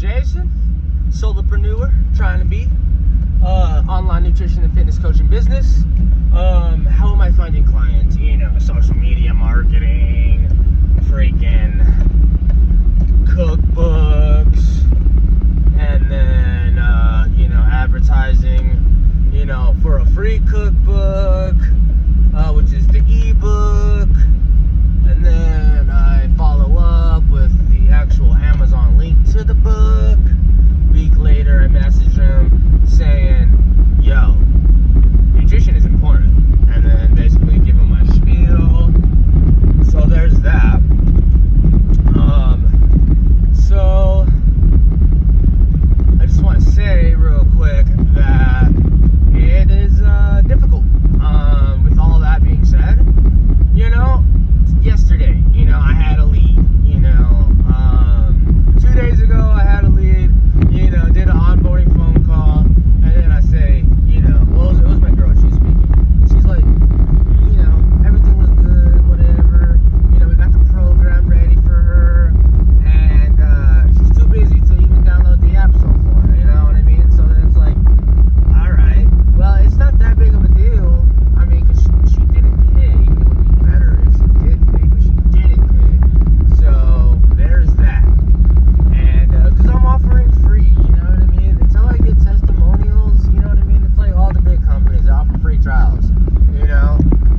Jason, solopreneur, trying to be online nutrition and fitness coaching business. How am I finding clients? Social media marketing, freaking cookbooks, and then advertising, for a free cookbook, which is the ebook, and then I follow up with the actual Amazon link to the book. A week later, I message him saying, yo, nutrition is important, and then basically give him my spiel. So there's that. So I just want to say real quick that it is difficult. With all that being said, yesterday, I had a lead. 2 days ago, I had a lead. Did an onboarding phone call, and then I say, well, it was my girl. She's speaking. And she's like, everything was good, whatever. We got the program ready for her, and she's too busy to even download the app so far. You know what I mean? So then it's like, all right, well, it's not that big of a deal. I mean, because she didn't pay. It would be better if she did pay, but she didn't pay. So there's that. And because I'm offering free, you know what I mean? Until I get testimonials, you know what I mean? It's like all the big companies offer free trials.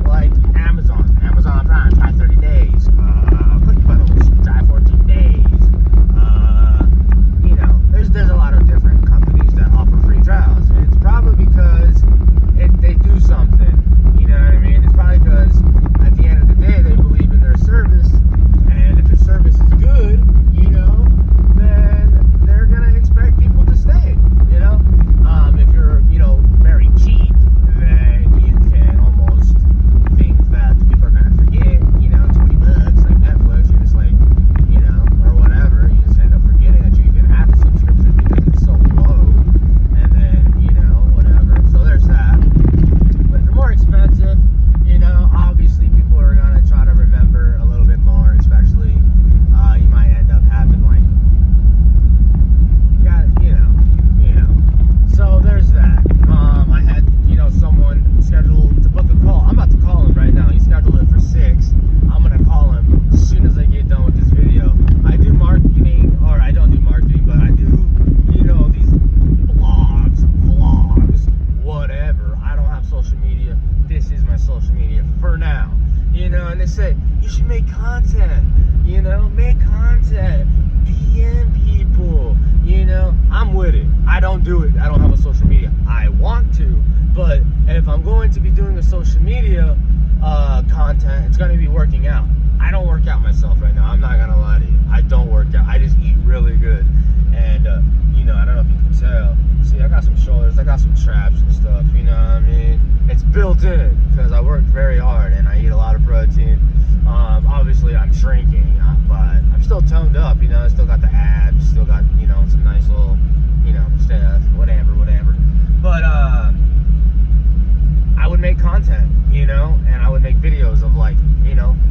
Like Amazon Prime, try 30 days. ClickFunnels, try 14 days. There's a lot of different companies that offer free trials. And it's probably because they do something. You know what I mean? It's probably because at the end of the day, they believe in their service. And if their service is good, then they're going to expect people to stay. If you're, very cheap, then you can almost think that people are going to forget, $20 like Netflix. You're just like, or whatever. You just end up forgetting that you even have a subscription because it's so low. And then, whatever. So there's that. But if you're more expensive, obviously people are going to try to remember a little bit more, especially you might end up having like, so there's that. I had, someone scheduled to book a call. I'm about to call him right now. He scheduled it for 6. I'm going to call him as soon as I get done with this video. I do marketing, or I don't do marketing, but I do, these blogs, vlogs, whatever. I don't have social media. This is my social media for now. And they say, you should make content, make content, DM people, I'm with it. I don't do it. I don't have a social media. I want to, but if I'm going to be doing a social media content, it's going to be working out. I don't work out myself right now. I'm not going to lie to you. I don't work out. I just eat really good. And, I don't know if you can tell. See, I got some shoulders. I got some traps and stuff. You know what I mean? It's built in because I work very hard and I eat a lot of protein. Obviously, I'm shrinking, but I'm still toned up. I still got the abs. Still got, some nice little, stuff. Whatever. But, I would make content, and I would make videos of like,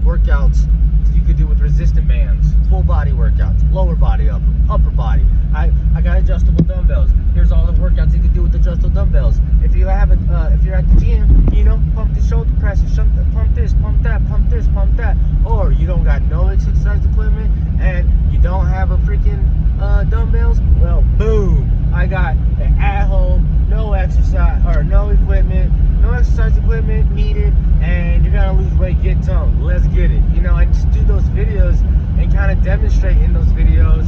workouts you could do with resistant bands, full body workouts, lower body, upper body. I got adjustable dumbbells. Here's all the workouts you can do with adjustable dumbbells. If you have if you're at the gym, pump the shoulder presses, pump this, pump that, pump this, pump that. Or you don't got no exercise equipment and you don't have a freaking dumbbells. Well, boom! I got an at-home, no exercise or no equipment, no exercise equipment needed, and you're gonna lose weight, get toned. Let's get it. I just do those videos and kind of demonstrate in those videos,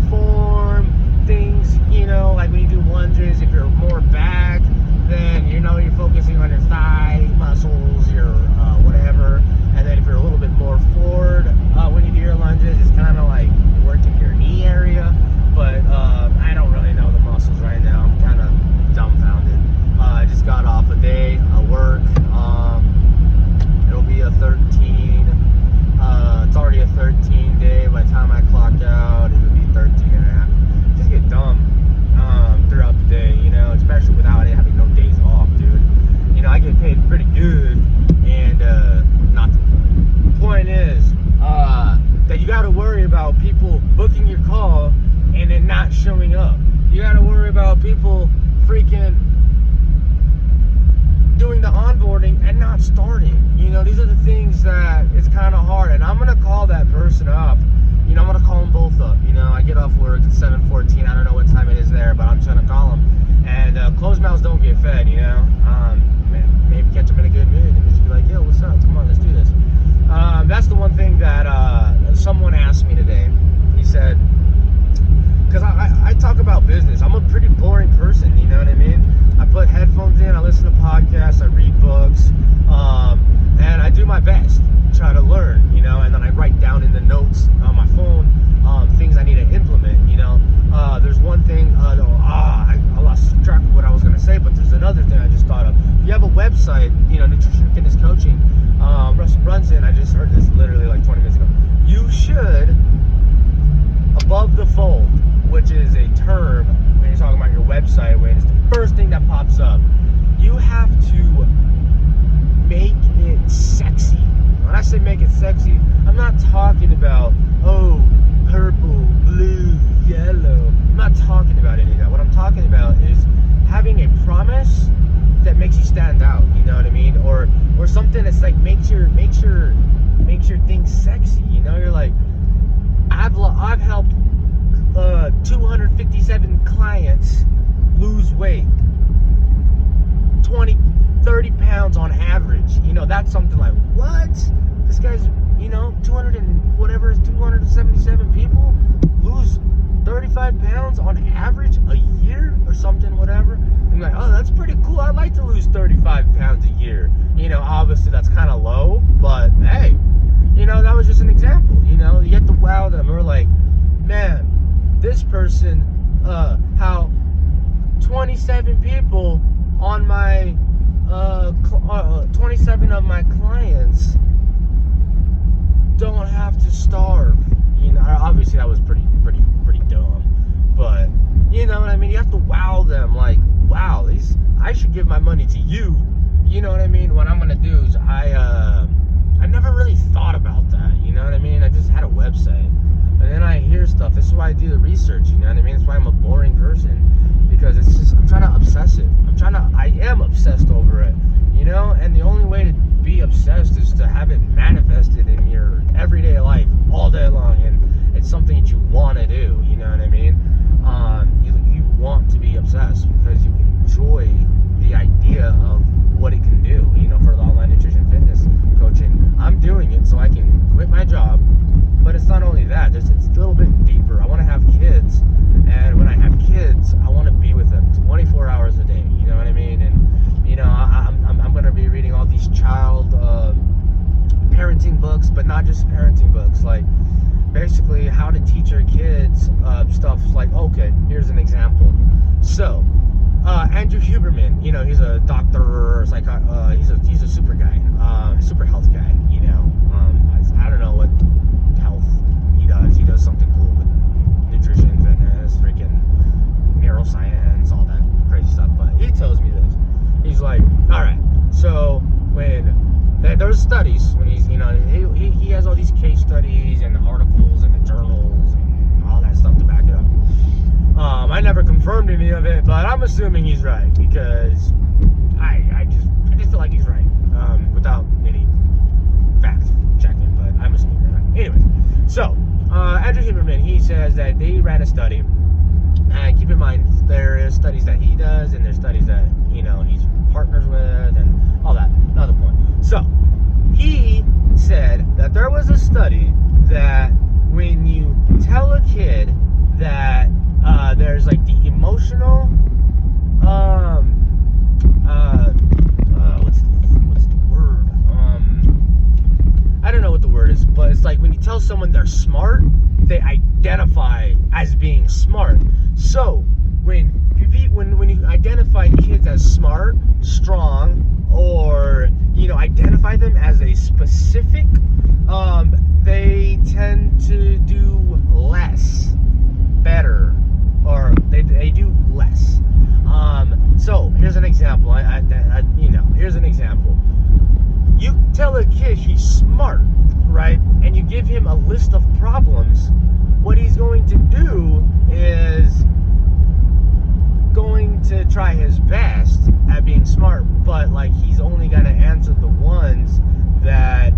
form things, like when you do lunges, if you're more back, then you're focusing on your thigh muscles, your whatever, and then if you're a little bit more forward when you do your lunges, it's kind of like working your knee area, but I don't really know the muscles right now. I'm kind of dumbfounded. I just got off a day of work. It'll be a 13, it's already a 13 day. By the time I clock out, it'll be 13 and a half. Just get dumb throughout the day, especially without it having no days off, dude. I get paid pretty good, and not the point. The point is, that you got to worry about people booking your call and then not showing up. You got to worry about people freaking doing the onboarding and not starting. You know, these are the things that it's kind of hard. And I'm going to call that person up. You know, I'm going to call them both up. You know, I get off work at 7:14. I don't know what time it is there, but I'm just going to call them. And closed mouths don't get fed, you know. Maybe catch them in a good mood and just be like, yo, what's up? Come on, let's do this. That's the one thing that someone asked me today. He said, because I talk about business. I'm a pretty boring person, you know what I mean? I put headphones in, I listen to podcasts, I read books, and I do my best to try to learn, you know, and then I write down in the notes on my phone things I need to implement, you know. There's one thing, I lost track of what I was going to say, but there's another thing I just thought of. If you have a website, you know, Nutrition Fitness Coaching, Russell Brunson, I just heard this literally like 20 minutes ago. You should, above the fold, which is a term when you're talking about your website, when it's the first thing that pops up, you have to make it sexy. When I say make it sexy, I'm not talking about, oh, purple, blue, yellow. I'm not talking about any of that. What I'm talking about is having a promise that makes you stand out, you know what I mean? Or something that's like makes your thing sexy, you know? You're like, I've helped 257 clients lose weight, 30 pounds on average. You know, that's something like, what? This guy's, you know, 277 people lose 35 pounds on average a year or something, whatever. I'm like, oh, that's pretty cool. I'd like to lose 35 pounds a year. You know, obviously that's kind of low, but hey, you know, that was just an example. You know, you have to wow them. We're like, man, this person, how 27 people on my, 27 of my clients don't have to starve. You know, obviously that was pretty dumb, but you know what I mean? You have to wow them, like, wow, I should give my money to you. You know what I mean? What I'm gonna do is I never really thought about that, you know what I mean? I just had a website, and then I hear stuff. This is why I do the research, you know what I mean? That's why I'm a boring person, because it's just, I'm trying to obsess it. I am obsessed over it, you know? And the only way to be obsessed is to have it manifested in your everyday life all day long, and it's something that you want to do, you know what I mean? You want to be obsessed because you enjoy the idea of what it can do, you know, for the online nutrition fitness coaching. I'm doing it so I can quit my job, but it's not only that, it's a little bit deeper. I want to have kids, and when I have kids, I want to be with them 24 hours a day, you know what I mean? And, you know, I'm going to be reading all these child parenting books, but not just parenting books, like basically how to teach your kids stuff like, okay, here's an example. So, Andrew Huberman, you know, he's a doctor or he's a super guy, super health guy, you know. I don't know what health he does. He does something cool with nutrition, fitness, freaking neuroscience, all that crazy stuff. But he tells me this. He's like, all right, so when there's studies, when he's, you know, he has all these case studies and articles and the journals and all that stuff to back it up. I never confirmed any of it, but I'm assuming he's right, because I just feel like he's right, without any fact checking, but I'm assuming he's right. Anyways, so Andrew Huberman, he says that they ran a study, and keep in mind there is studies that he does and there's studies that, you know, he's partners with and all that. Another point. So he said that there was a study that when you tell a kid that there's like the emotional what's the word, I don't know what the word is, but it's like when you tell someone they're smart, they identify as being smart. So when you identify kids as smart, strong, or, you know, identify them as a specific, they tend to do less better, or they do less. So here's an example. Here's an example. You tell a kid he's smart, right? And you give him a list of problems being smart, but like he's only going to answer the ones that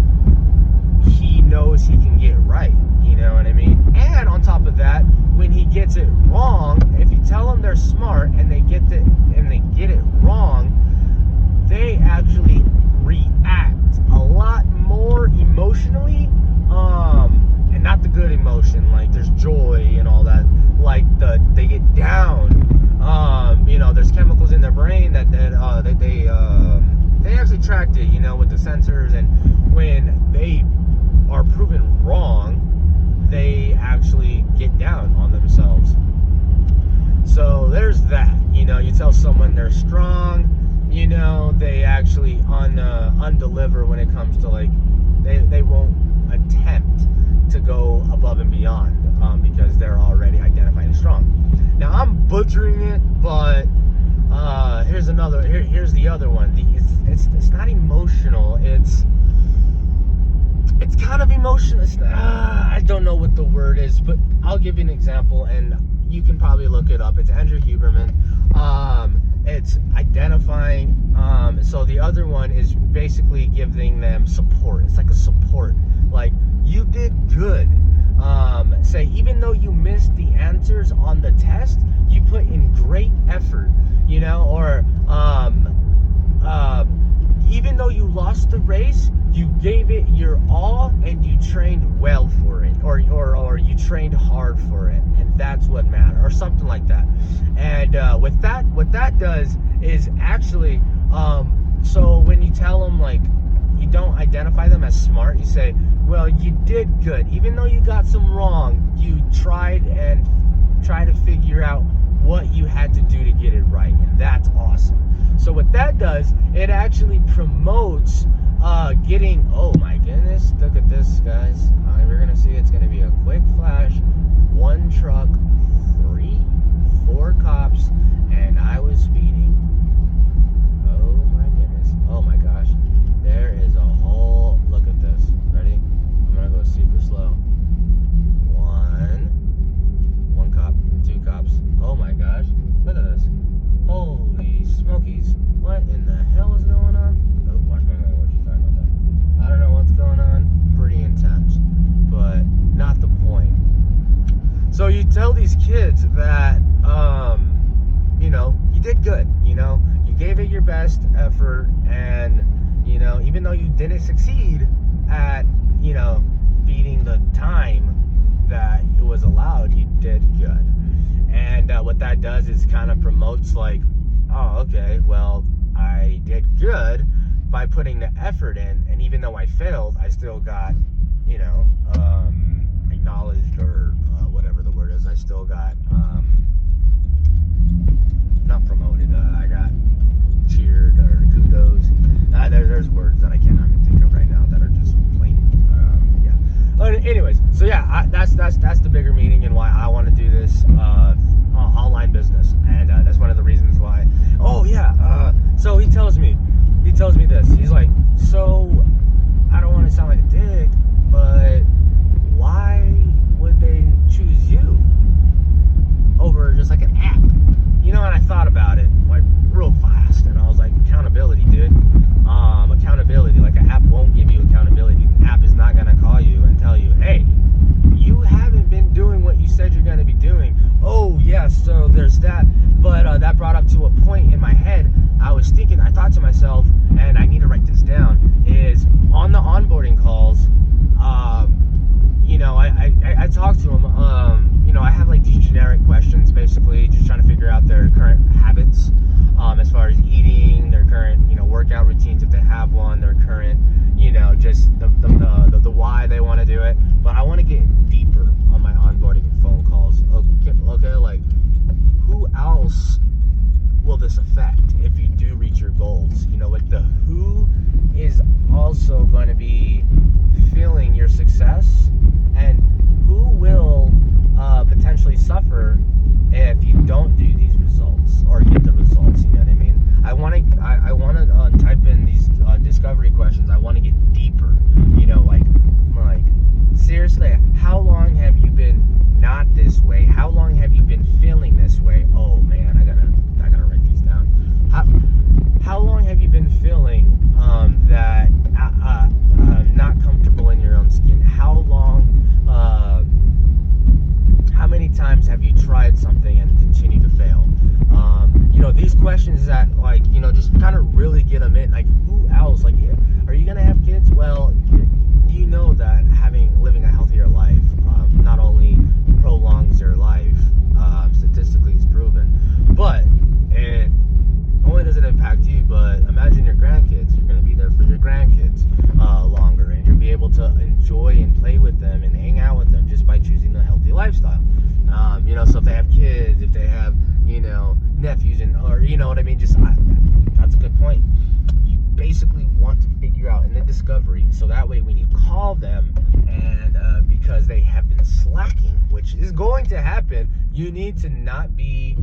he knows he can get right. You know what I mean? And on top of that, when he gets it wrong, if you tell them they're smart and they get it wrong, they actually react a lot more emotionally, and not the good emotion, like there's joy and all that, like they get down. There's chemicals in their brain that they actually tracked it, with the sensors, and when they are proven wrong, they actually get down on themselves. So there's that. You tell someone they're strong, they actually undeliver when it comes to like they won't attempt to go above and beyond, because they're already identified as strong. Now I'm butchering it, but here's the other one. It's not emotional. It's kind of emotional. I don't know what the word is, but I'll give you an example, and you can probably look it up. It's Andrew Huberman. It's identifying. So the other one is basically giving them support. It's like a support. Like, you did good. Say, even though you missed the answers on the test, you put in great effort, or even though you lost the race, you gave it your all and you trained well for it, or you trained hard for it, and that's what matters, or something like that. And what that does is actually, so when you tell them, like, you don't identify them as smart, you say, well, you did good. Even though you got some wrong, you try to figure out what you had to do to get it right, and that's awesome. So what that does, it actually promotes getting, oh my goodness, look at this, guys. We're going to see it's going to be a quick flash. 1 truck, 4 cops, and I was speeding. Oh my goodness. Oh my gosh. There is a whole, look at this. Ready? I'm going to go super slow. 1 cop, 2 cops. Oh my gosh. Look at this. Holy smokies. What in the hell is going on? Oh, watch my mouth. What you talking about that? I don't know what's going on. Pretty intense. But not the point. So you tell these kids that, you did good. You gave it your best effort, and, even though you didn't succeed at, beating the time that it was allowed, you did good. And what that does is kind of promotes, like, oh, okay, well, I did good by putting the effort in, and even though I failed, I still got, acknowledged, or whatever the word is. I still got, not promoted, I got cheered, or kudos. There's words that I cannot even think of right now that are just plain, yeah. Anyways, so yeah, that's the bigger meaning and why I want to do this online business, and that's one of the reasons why. Oh yeah, so he tells me this. He's like, so I don't want to sound like a dick, but why would they choose you over just like an app? And I thought about it like real fast, and I was like, accountability, dude. Accountability. Like, an app won't give you accountability. An app is not gonna call you and tell you, hey, you haven't been doing what you said you're gonna be doing. Oh yeah, so there's that. But that brought up to a point in my head. I thought to myself, and I need to write this down, is on the onboarding calls, I talk to them, I have like these generic questions, basically just trying to figure out their current habits, as far as eating, their current, workout routines if they have one, their current, just the why they want to do it. But I want to get deeper on my onboarding phone calls. Okay, like, who else will this affect if you do reach your goals? Like, the who is also going to be feeling your success, and who will potentially suffer if you don't do these results or get the results. You know what I mean? I want to type in these discovery questions. I want to get deeper. Like seriously, how long have you been not this way? How long have you been feeling this way? Oh man, I gotta write these down. How discovery. So that way when you call them, and because they have been slacking, which is going to happen, you need to not be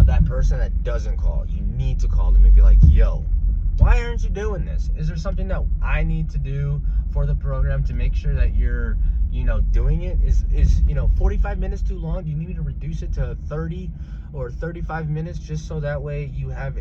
that person that doesn't call. You need to call them and be like, yo, why aren't you doing this? Is there something that I need to do for the program to make sure that you're, doing it? Is 45 minutes too long? Do you need me to reduce it to 30 or 35 minutes just so that way you have,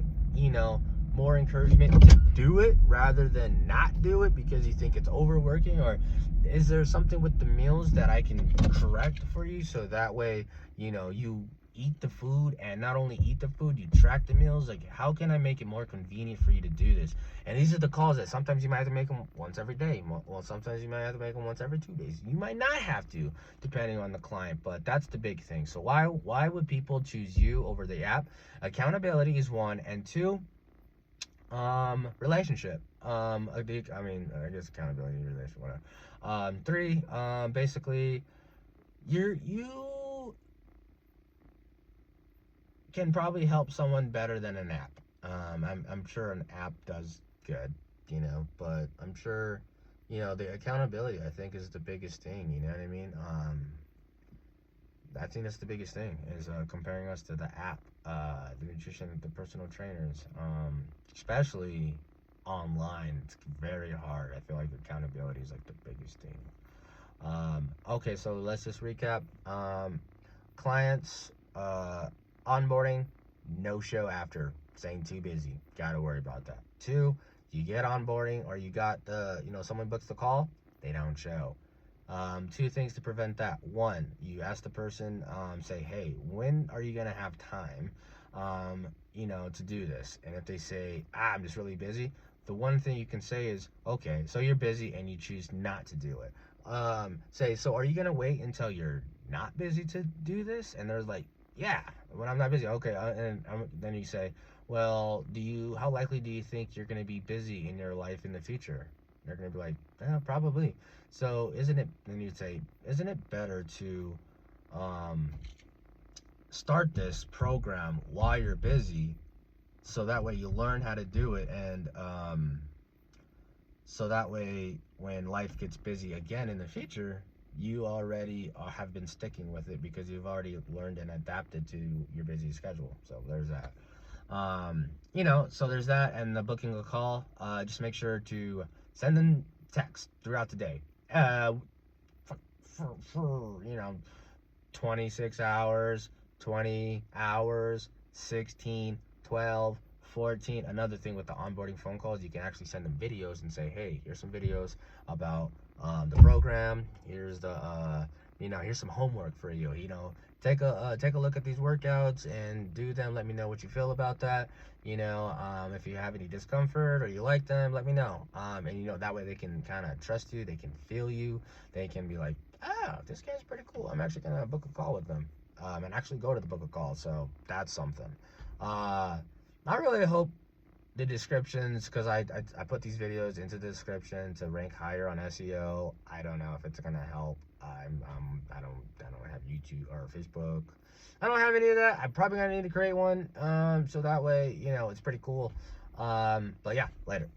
more encouragement to do it rather than not do it because you think it's overworking? Or is there something with the meals that I can correct for you so that way, you eat the food, and not only eat the food, you track the meals? Like, how can I make it more convenient for you to do this? And these are the calls that sometimes you might have to make them once every day. Well, sometimes you might have to make them once every 2 days. You might not have to, depending on the client, but that's the big thing. So why would people choose you over the app? Accountability is one, and two, relationship. I guess accountability, relationship, whatever. Three, basically, you can probably help someone better than an app. I'm sure an app does good, but I'm sure, the accountability, I think, is the biggest thing. You know what I mean? I think that's the biggest thing is comparing us to the app, the nutrition, the personal trainers, especially online. It's very hard. I feel like accountability is like the biggest thing. Okay, so let's just recap. Clients, onboarding, no show after, saying too busy, gotta worry about that. Two, you get onboarding or you got someone books the call, they don't show. Two things to prevent that. One, you ask the person, say, hey, when are you gonna have time to do this? And if they say, I'm just really busy, the one thing you can say is, okay, so you're busy and you choose not to do it. Say, so are you gonna wait until you're not busy to do this? And they're like, yeah, when I'm not busy. Okay, then you say, well, how likely do you think you're going to be busy in your life in the future? They're going to be like, probably. So then you'd say, isn't it better to start this program while you're busy so that way you learn how to do it, and so that way when life gets busy again in the future, you already have been sticking with it because you've already learned and adapted to your busy schedule. So there's that. So there's that, and the booking a call. Just make sure to send them text throughout the day. For 26 hours, 20 hours, 16, 12, 14. Another thing with the onboarding phone calls, you can actually send them videos and say, hey, here's some videos about the program. Here's here's some homework for you. Take a look at these workouts and do them. Let me know what you feel about that. If you have any discomfort or you like them, let me know. And that way they can kind of trust you. They can feel you. They can be like, this guy's pretty cool. I'm actually gonna book a call with them. And actually go to the book a call. So that's something. I really hope the descriptions, because I put these videos into the description to rank higher on SEO. I don't know if it's gonna help. I don't have YouTube or Facebook. I don't have any of that. I'm probably gonna need to create one. So that way, it's pretty cool. But yeah, later.